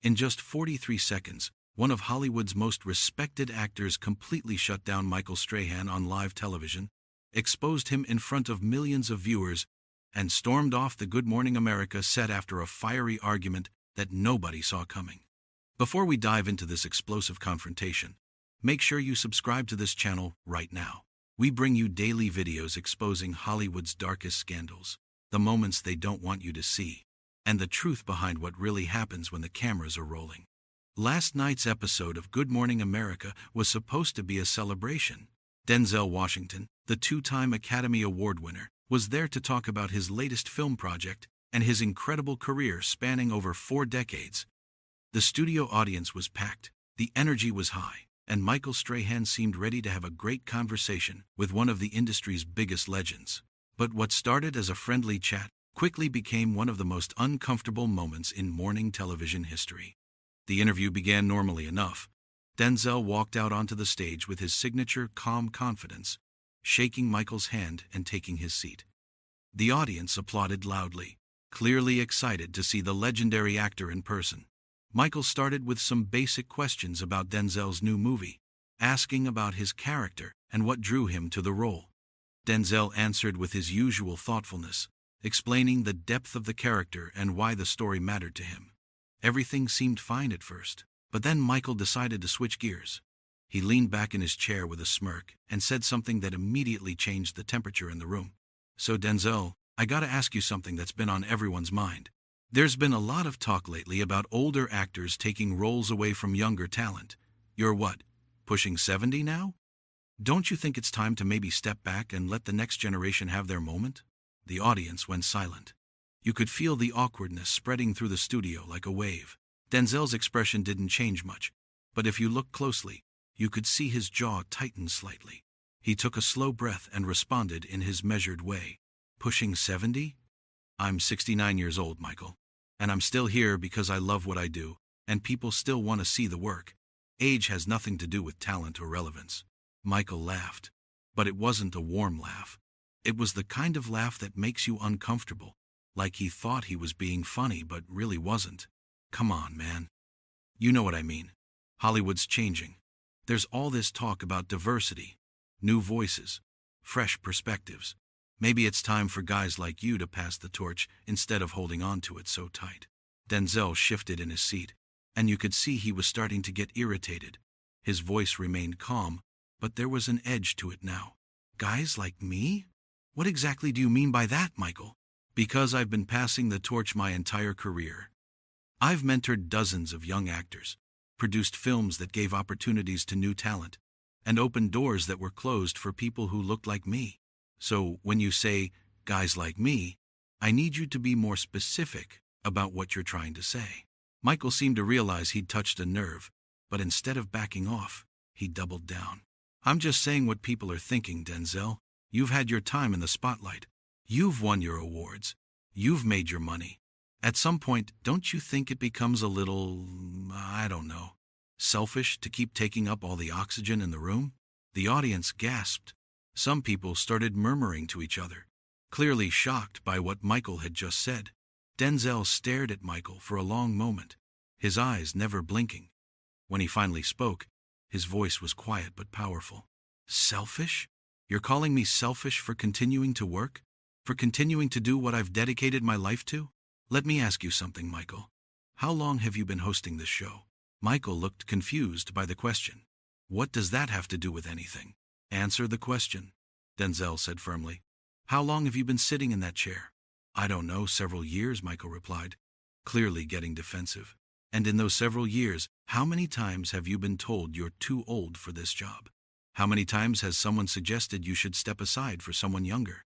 In just 43 seconds, one of Hollywood's most respected actors completely shut down Michael Strahan on live television, exposed him in front of millions of viewers, and stormed off the Good Morning America set after a fiery argument that nobody saw coming. Before we dive into this explosive confrontation, make sure you subscribe to this channel right now. We bring you daily videos exposing Hollywood's darkest scandals, the moments they don't want you to see, and the truth behind what really happens when the cameras are rolling. Last night's episode of Good Morning America was supposed to be a celebration. Denzel Washington, the two-time Academy Award winner, was there to talk about his latest film project and his incredible career spanning over 4 decades. The studio audience was packed, the energy was high, and Michael Strahan seemed ready to have a great conversation with one of the industry's biggest legends. But what started as a friendly chat quickly became one of the most uncomfortable moments in morning television history. The interview began normally enough. Denzel walked out onto the stage with his signature calm confidence, shaking Michael's hand and taking his seat. The audience applauded loudly, clearly excited to see the legendary actor in person. Michael started with some basic questions about Denzel's new movie, asking about his character and what drew him to the role. Denzel answered with his usual thoughtfulness, explaining the depth of the character and why the story mattered to him. Everything seemed fine at first, but then Michael decided to switch gears. He leaned back in his chair with a smirk and said something that immediately changed the temperature in the room. "So Denzel, I gotta ask you something that's been on everyone's mind. There's been a lot of talk lately about older actors taking roles away from younger talent. You're what, pushing 70 now? Don't you think it's time to maybe step back and let the next generation have their moment?" The audience went silent. You could feel the awkwardness spreading through the studio like a wave. Denzel's expression didn't change much, but if you looked closely, you could see his jaw tighten slightly. He took a slow breath and responded in his measured way. "Pushing 70? I'm 69 years old, Michael. And I'm still here because I love what I do, and people still want to see the work. Age has nothing to do with talent or relevance." Michael laughed, but it wasn't a warm laugh. It was the kind of laugh that makes you uncomfortable, like he thought he was being funny but really wasn't. "Come on, man. You know what I mean. Hollywood's changing. There's all this talk about diversity, new voices, fresh perspectives. Maybe it's time for guys like you to pass the torch instead of holding on to it so tight." Denzel shifted in his seat, and you could see he was starting to get irritated. His voice remained calm, but there was an edge to it now. "Guys like me? What exactly do you mean by that, Michael?" "Because I've been passing the torch my entire career. I've mentored dozens of young actors, produced films that gave opportunities to new talent, and opened doors that were closed for people who looked like me. So when you say, 'guys like me,' I need you to be more specific about what you're trying to say." Michael seemed to realize he'd touched a nerve, but instead of backing off, he doubled down. "I'm just saying what people are thinking, Denzel. You've had your time in the spotlight. You've won your awards. You've made your money. At some point, don't you think it becomes a little, I don't know, selfish to keep taking up all the oxygen in the room?" The audience gasped. Some people started murmuring to each other, clearly shocked by what Michael had just said. Denzel stared at Michael for a long moment, his eyes never blinking. When he finally spoke, his voice was quiet but powerful. "Selfish? You're calling me selfish for continuing to work? For continuing to do what I've dedicated my life to? Let me ask you something, Michael. How long have you been hosting this show?" Michael looked confused by the question. "What does that have to do with anything?" "Answer the question," Denzel said firmly. "How long have you been sitting in that chair?" "I don't know, several years," Michael replied, clearly getting defensive. "And in those several years, how many times have you been told you're too old for this job? How many times has someone suggested you should step aside for someone younger?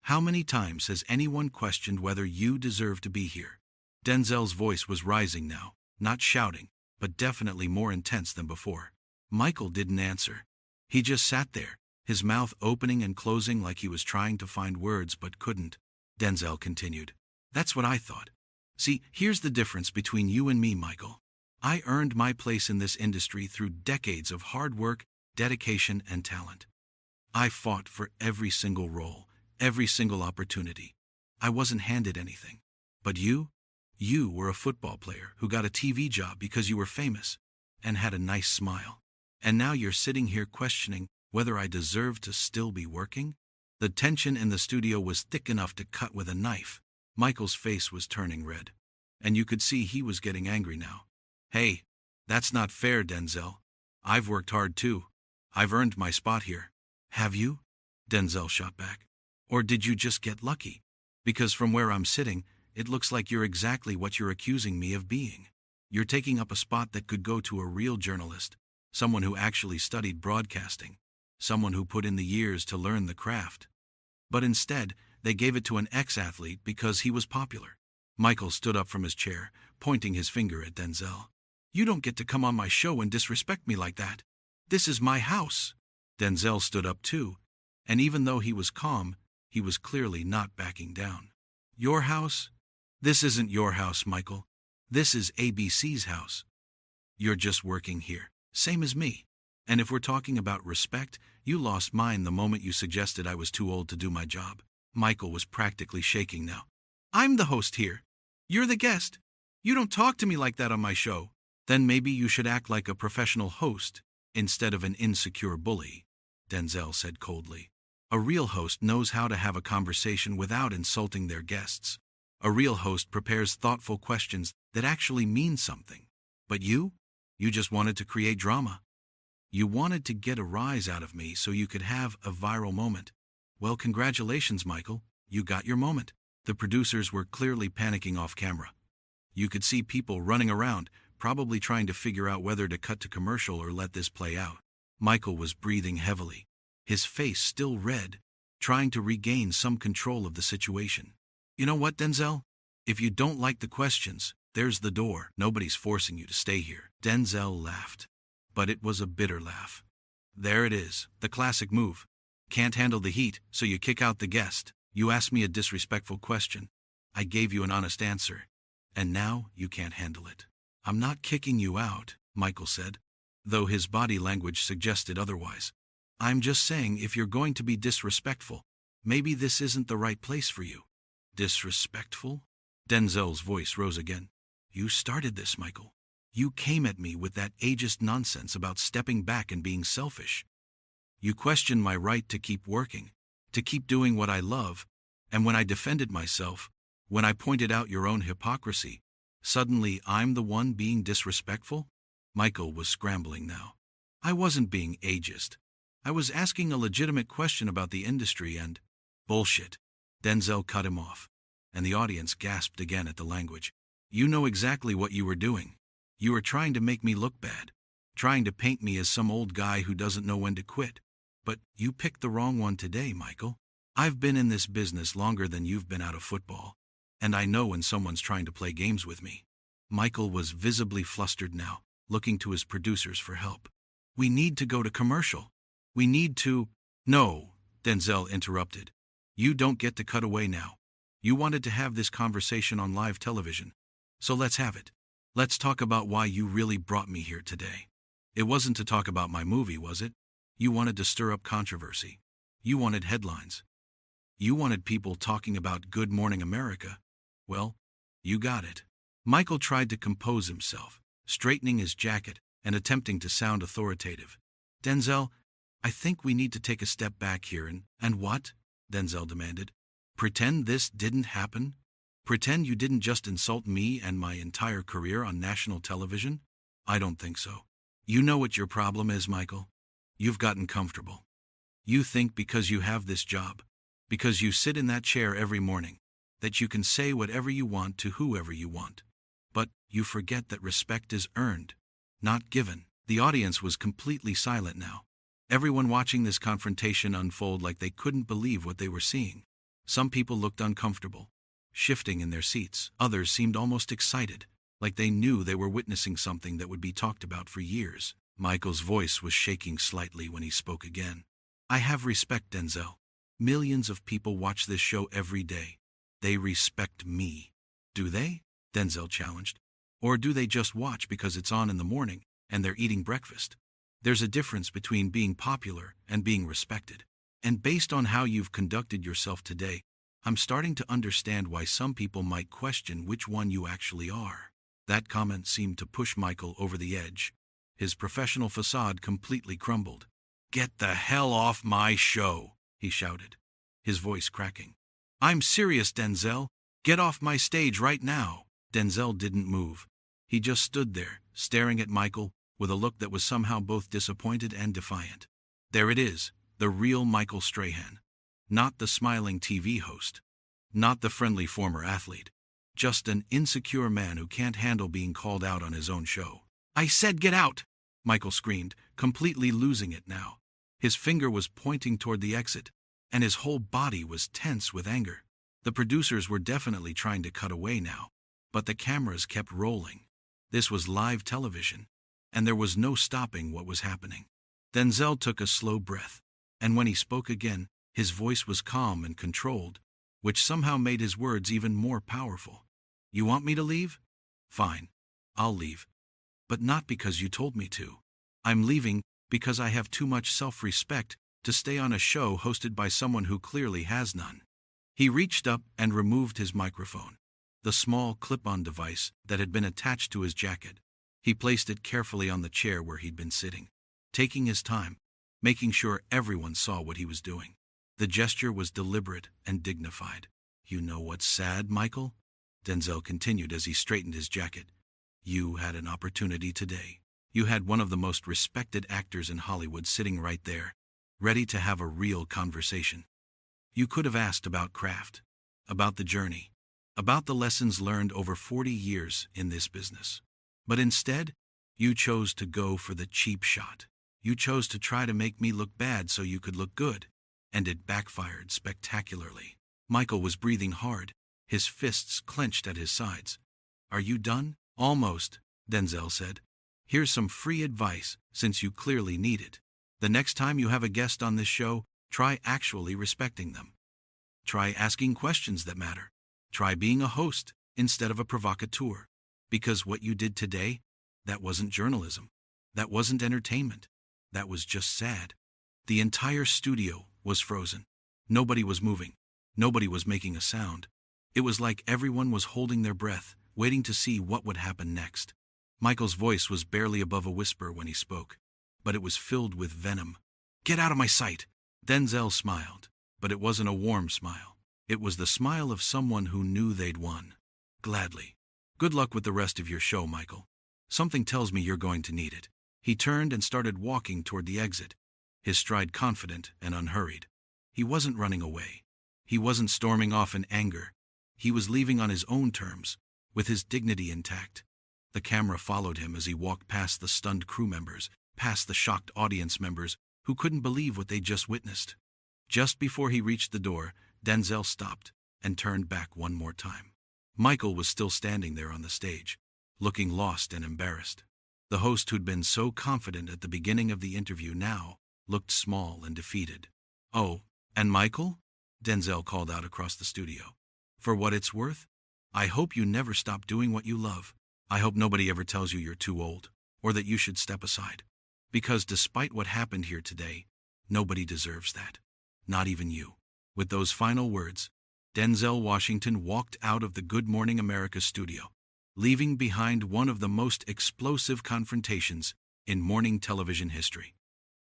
How many times has anyone questioned whether you deserve to be here?" Denzel's voice was rising now, not shouting, but definitely more intense than before. Michael didn't answer. He just sat there, his mouth opening and closing like he was trying to find words but couldn't. Denzel continued, "That's what I thought. See, here's the difference between you and me, Michael. I earned my place in this industry through decades of hard work, dedication, and talent. I fought for every single role, every single opportunity. I wasn't handed anything. But you You were a football player who got a TV job because you were famous and had a nice smile. And now you're sitting here questioning whether I deserve to still be working? The tension in the studio was thick enough to cut with a knife. Michael's face was turning red, and you could see he was getting angry now. Hey, that's not fair, Denzel. I've worked hard too. I've earned my spot here. Have you? Denzel shot back. Or did you just get lucky? Because from where I'm sitting, it looks like you're exactly what you're accusing me of being. You're taking up a spot that could go to a real journalist, someone who actually studied broadcasting, someone who put in the years to learn the craft. But instead, they gave it to an ex-athlete because he was popular. Michael stood up from his chair, pointing his finger at Denzel. You don't get to come on my show and disrespect me like that. This is my house. Denzel stood up too, and even though he was calm, he was clearly not backing down. Your house? This isn't your house, Michael. This is ABC's house. You're just working here, same as me. And if we're talking about respect, you lost mine the moment you suggested I was too old to do my job. Michael was practically shaking now. I'm the host here. You're the guest. You don't talk to me like that on my show. Then maybe you should act like a professional host instead of an insecure bully, Denzel said coldly. A real host knows how to have a conversation without insulting their guests. A real host prepares thoughtful questions that actually mean something. But you just wanted to create drama. You wanted to get a rise out of me so you could have a viral moment. Well, congratulations, Michael. You got your moment. The producers were clearly panicking off camera. You could see people running around, probably trying to figure out whether to cut to commercial or let this play out. Michael was breathing heavily, his face still red, trying to regain some control of the situation. You know what, Denzel? If you don't like the questions, there's the door. Nobody's forcing you to stay here. Denzel laughed, but it was a bitter laugh. There it is, the classic move. Can't handle the heat, so you kick out the guest. You asked me a disrespectful question. I gave you an honest answer. And now you can't handle it. I'm not kicking you out, Michael said, though his body language suggested otherwise. I'm just saying if you're going to be disrespectful, maybe this isn't the right place for you. Disrespectful? Denzel's voice rose again. You started this, Michael. You came at me with that ageist nonsense about stepping back and being selfish. You questioned my right to keep working, to keep doing what I love, and when I defended myself, when I pointed out your own hypocrisy, suddenly I'm the one being disrespectful? Michael was scrambling now. I wasn't being ageist. I was asking a legitimate question about the industry and… Bullshit. Denzel cut him off, and the audience gasped again at the language. You know exactly what you were doing. You were trying to make me look bad, trying to paint me as some old guy who doesn't know when to quit. But you picked the wrong one today, Michael. I've been in this business longer than you've been out of football, and I know when someone's trying to play games with me. Michael was visibly flustered now, looking to his producers for help. We need to go to commercial. We need to… No, Denzel interrupted. You don't get to cut away now. You wanted to have this conversation on live television, so let's have it. Let's talk about why you really brought me here today. It wasn't to talk about my movie, was it? You wanted to stir up controversy. You wanted headlines. You wanted people talking about Good Morning America. Well, you got it. Michael tried to compose himself, straightening his jacket and attempting to sound authoritative. Denzel, I think we need to take a step back here and what? Denzel demanded. Pretend this didn't happen? Pretend you didn't just insult me and my entire career on national television? I don't think so. You know what your problem is, Michael? You've gotten comfortable. You think because you have this job, because you sit in that chair every morning, that you can say whatever you want to whoever you want. But you forget that respect is earned, not given. The audience was completely silent now. Everyone watching this confrontation unfold like they couldn't believe what they were seeing. Some people looked uncomfortable, shifting in their seats. Others seemed almost excited, like they knew they were witnessing something that would be talked about for years. Michael's voice was shaking slightly when he spoke again. I have respect, Denzel. Millions of people watch this show every day. They respect me. Do they? Denzel challenged. Or do they just watch because it's on in the morning and they're eating breakfast? There's a difference between being popular and being respected. And based on how you've conducted yourself today, I'm starting to understand why some people might question which one you actually are." That comment seemed to push Michael over the edge. His professional facade completely crumbled. "Get the hell off my show," he shouted, his voice cracking. "I'm serious, Denzel. Get off my stage right now." Denzel didn't move. He just stood there, staring at Michael, with a look that was somehow both disappointed and defiant. There it is, the real Michael Strahan. Not the smiling TV host. Not the friendly former athlete. Just an insecure man who can't handle being called out on his own show. "I said get out!" Michael screamed, completely losing it now. His finger was pointing toward the exit, and his whole body was tense with anger. The producers were definitely trying to cut away now, but the cameras kept rolling. This was live television, and there was no stopping what was happening. Denzel took a slow breath, and when he spoke again, his voice was calm and controlled, which somehow made his words even more powerful. "You want me to leave? Fine, I'll leave. But not because you told me to. I'm leaving because I have too much self-respect to stay on a show hosted by someone who clearly has none." He reached up and removed his microphone, the small clip-on device that had been attached to his jacket. He placed it carefully on the chair where he'd been sitting, taking his time, making sure everyone saw what he was doing. The gesture was deliberate and dignified. "You know what's sad, Michael?" Denzel continued as he straightened his jacket. "You had an opportunity today. You had one of the most respected actors in Hollywood sitting right there, ready to have a real conversation. You could have asked about craft, about the journey, about the lessons learned over 40 years in this business. But instead, you chose to go for the cheap shot. You chose to try to make me look bad so you could look good, and it backfired spectacularly." Michael was breathing hard, his fists clenched at his sides. "Are you done?" "Almost," Denzel said. "Here's some free advice, since you clearly need it. The next time you have a guest on this show, try actually respecting them. Try asking questions that matter. Try being a host instead of a provocateur. Because what you did today, that wasn't journalism. That wasn't entertainment. That was just sad." The entire studio was frozen. Nobody was moving. Nobody was making a sound. It was like everyone was holding their breath, waiting to see what would happen next. Michael's voice was barely above a whisper when he spoke, but it was filled with venom. "Get out of my sight!" Denzel smiled, but it wasn't a warm smile. It was the smile of someone who knew they'd won. "Gladly. Good luck with the rest of your show, Michael. Something tells me you're going to need it." He turned and started walking toward the exit, his stride confident and unhurried. He wasn't running away. He wasn't storming off in anger. He was leaving on his own terms, with his dignity intact. The camera followed him as he walked past the stunned crew members, past the shocked audience members who couldn't believe what they'd just witnessed. Just before he reached the door, Denzel stopped and turned back one more time. Michael was still standing there on the stage, looking lost and embarrassed. The host who'd been so confident at the beginning of the interview now looked small and defeated. "Oh, and Michael?" Denzel called out across the studio. "For what it's worth, I hope you never stop doing what you love. I hope nobody ever tells you you're too old, or that you should step aside. Because despite what happened here today, nobody deserves that. Not even you." With those final words, Denzel Washington walked out of the Good Morning America studio, leaving behind one of the most explosive confrontations in morning television history.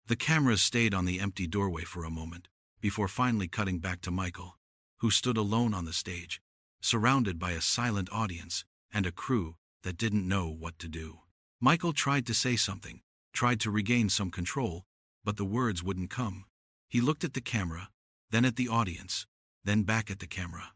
The cameras stayed on the empty doorway for a moment, before finally cutting back to Michael, who stood alone on the stage, surrounded by a silent audience and a crew that didn't know what to do. Michael tried to say something, tried to regain some control, but the words wouldn't come. He looked at the camera, then at the audience, then back at the camera.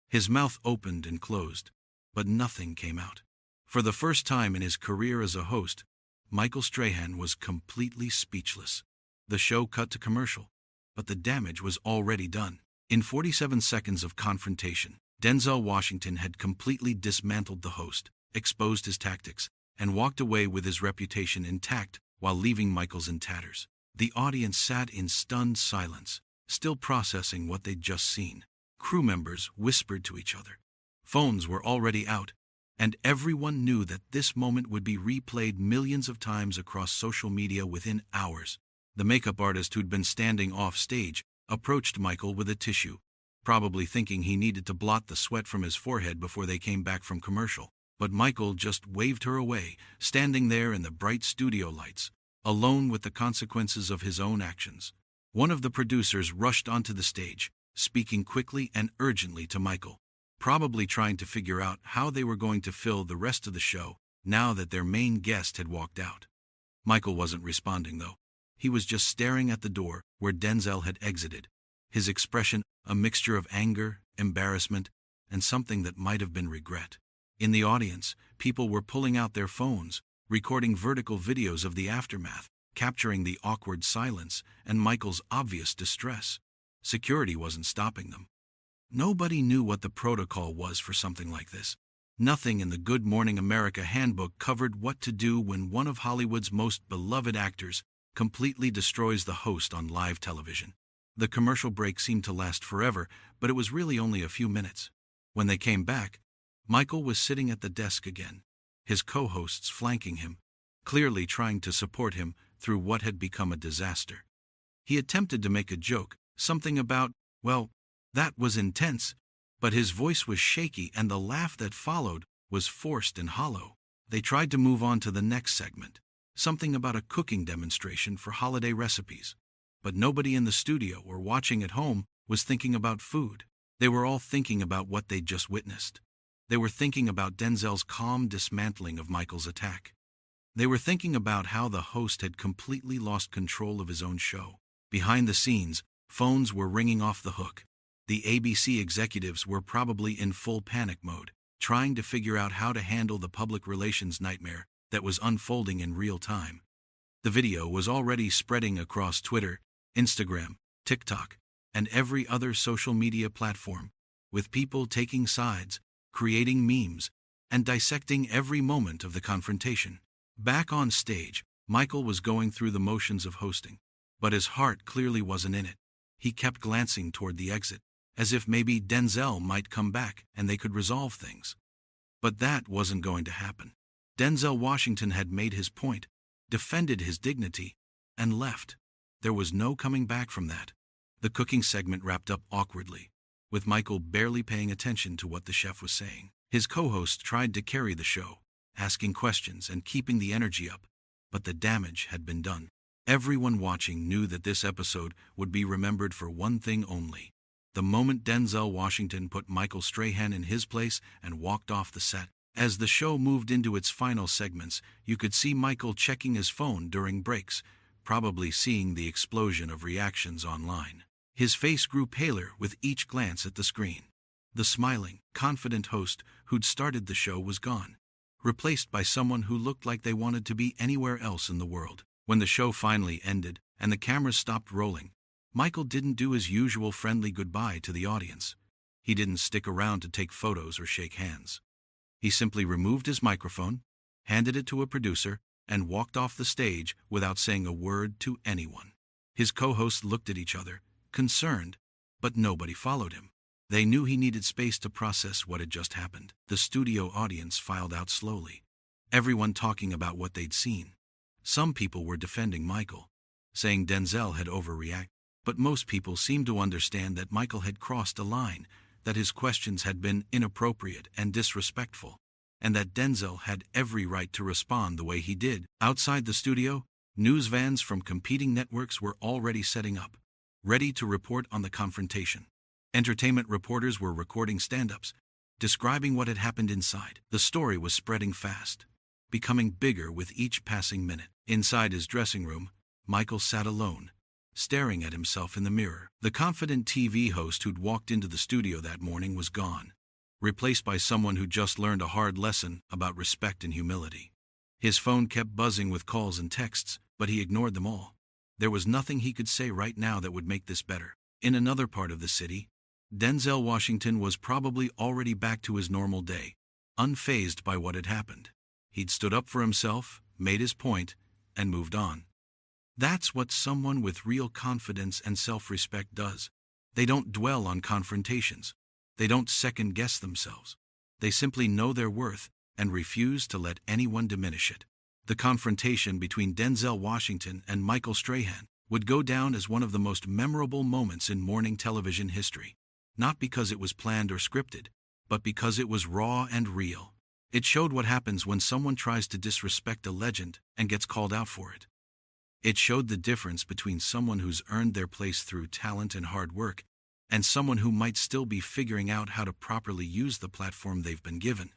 His mouth opened and closed, but nothing came out. For the first time in his career as a host, Michael Strahan was completely speechless. The show cut to commercial, but the damage was already done. In 47 seconds of confrontation, Denzel Washington had completely dismantled the host, exposed his tactics, and walked away with his reputation intact while leaving Michael's in tatters. The audience sat in stunned silence, still processing what they'd just seen. Crew members whispered to each other. Phones were already out, and everyone knew that this moment would be replayed millions of times across social media within hours. The makeup artist who'd been standing off stage approached Michael with a tissue, probably thinking he needed to blot the sweat from his forehead before they came back from commercial. But Michael just waved her away, standing there in the bright studio lights, alone with the consequences of his own actions. One of the producers rushed onto the stage, speaking quickly and urgently to Michael, probably trying to figure out how they were going to fill the rest of the show now that their main guest had walked out. Michael wasn't responding, though. He was just staring at the door where Denzel had exited, his expression a mixture of anger, embarrassment, and something that might have been regret. In the audience, people were pulling out their phones, recording vertical videos of the aftermath, capturing the awkward silence and Michael's obvious distress. Security wasn't stopping them. Nobody knew what the protocol was for something like this. Nothing in the Good Morning America handbook covered what to do when one of Hollywood's most beloved actors completely destroys the host on live television. The commercial break seemed to last forever, but it was really only a few minutes. When they came back, Michael was sitting at the desk again, his co-hosts flanking him, clearly trying to support him through what had become a disaster. He attempted to make a joke, something about, well, that was intense, but his voice was shaky and the laugh that followed was forced and hollow. They tried to move on to the next segment, something about a cooking demonstration for holiday recipes. But nobody in the studio or watching at home was thinking about food. They were all thinking about what they'd just witnessed. They were thinking about Denzel's calm dismantling of Michael's attack. They were thinking about how the host had completely lost control of his own show. Behind the scenes, phones were ringing off the hook. The ABC executives were probably in full panic mode, trying to figure out how to handle the public relations nightmare that was unfolding in real time. The video was already spreading across Twitter, Instagram, TikTok, and every other social media platform, with people taking sides, creating memes, and dissecting every moment of the confrontation. Back on stage, Michael was going through the motions of hosting, but his heart clearly wasn't in it. He kept glancing toward the exit, as if maybe Denzel might come back and they could resolve things. But that wasn't going to happen. Denzel Washington had made his point, defended his dignity, and left. There was no coming back from that. The cooking segment wrapped up awkwardly, with Michael barely paying attention to what the chef was saying. His co-host tried to carry the show, asking questions and keeping the energy up, but the damage had been done. Everyone watching knew that this episode would be remembered for one thing only: the moment Denzel Washington put Michael Strahan in his place and walked off the set. As the show moved into its final segments, you could see Michael checking his phone during breaks, probably seeing the explosion of reactions online. His face grew paler with each glance at the screen. The smiling, confident host who'd started the show was gone, replaced by someone who looked like they wanted to be anywhere else in the world. When the show finally ended and the cameras stopped rolling, Michael didn't do his usual friendly goodbye to the audience. He didn't stick around to take photos or shake hands. He simply removed his microphone, handed it to a producer, and walked off the stage without saying a word to anyone. His co-hosts looked at each other, concerned, but nobody followed him. They knew he needed space to process what had just happened. The studio audience filed out slowly, everyone talking about what they'd seen. Some people were defending Michael, saying Denzel had overreacted, but most people seemed to understand that Michael had crossed a line, that his questions had been inappropriate and disrespectful, and that Denzel had every right to respond the way he did. Outside the studio, news vans from competing networks were already setting up, ready to report on the confrontation. Entertainment reporters were recording stand-ups, describing what had happened inside. The story was spreading fast, becoming bigger with each passing minute. Inside his dressing room, Michael sat alone, staring at himself in the mirror. The confident TV host who'd walked into the studio that morning was gone, replaced by someone who just learned a hard lesson about respect and humility. His phone kept buzzing with calls and texts, but he ignored them all. There was nothing he could say right now that would make this better. In another part of the city, Denzel Washington was probably already back to his normal day, unfazed by what had happened. He'd stood up for himself, made his point, and moved on. That's what someone with real confidence and self-respect does. They don't dwell on confrontations. They don't second-guess themselves. They simply know their worth and refuse to let anyone diminish it. The confrontation between Denzel Washington and Michael Strahan would go down as one of the most memorable moments in morning television history. not because it was planned or scripted, but because it was raw and real. It showed what happens when someone tries to disrespect a legend and gets called out for it. It showed the difference between someone who's earned their place through talent and hard work and someone who might still be figuring out how to properly use the platform they've been given.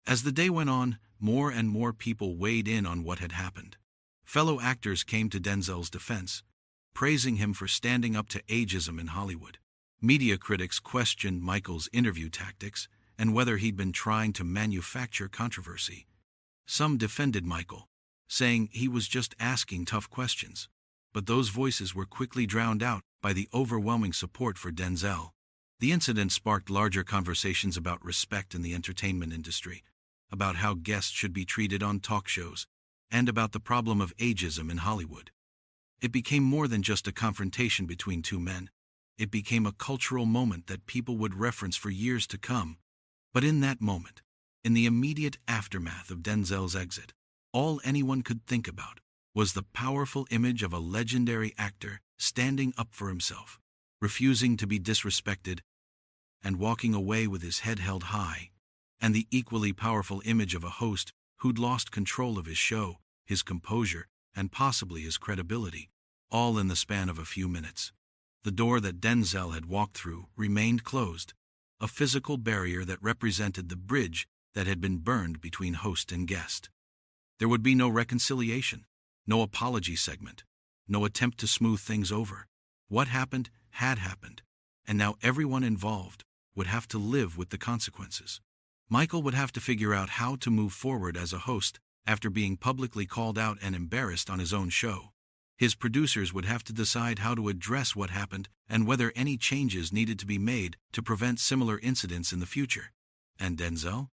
As the day went on, more and more people weighed in on what had happened. Fellow actors came to Denzel's defense, praising him for standing up to ageism in Hollywood. Media critics questioned Michael's interview tactics and whether he'd been trying to manufacture controversy. Some defended Michael, saying he was just asking tough questions. But those voices were quickly drowned out by the overwhelming support for Denzel. The incident sparked larger conversations about respect in the entertainment industry, about how guests should be treated on talk shows, and about the problem of ageism in Hollywood. It became more than just a confrontation between two men. It became a cultural moment that people would reference for years to come. But in that moment, in the immediate aftermath of Denzel's exit, all anyone could think about was the powerful image of a legendary actor standing up for himself, refusing to be disrespected, and walking away with his head held high, and the equally powerful image of a host who'd lost control of his show, his composure, and possibly his credibility, all in the span of a few minutes. The door that Denzel had walked through remained closed, a physical barrier that represented the bridge that had been burned between host and guest. There would be no reconciliation, no apology segment, no attempt to smooth things over. What happened had happened, and now everyone involved would have to live with the consequences. Michael would have to figure out how to move forward as a host after being publicly called out and embarrassed on his own show. His producers would have to decide how to address what happened and whether any changes needed to be made to prevent similar incidents in the future. And Denzel?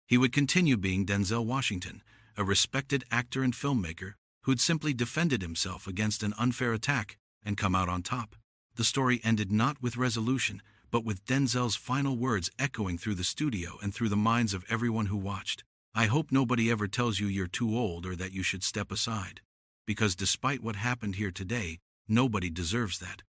He would continue being Denzel Washington, a respected actor and filmmaker who'd simply defended himself against an unfair attack and come out on top. The story ended not with resolution, but with Denzel's final words echoing through the studio and through the minds of everyone who watched. "I hope nobody ever tells you you're too old or that you should step aside. Because despite what happened here today, nobody deserves that.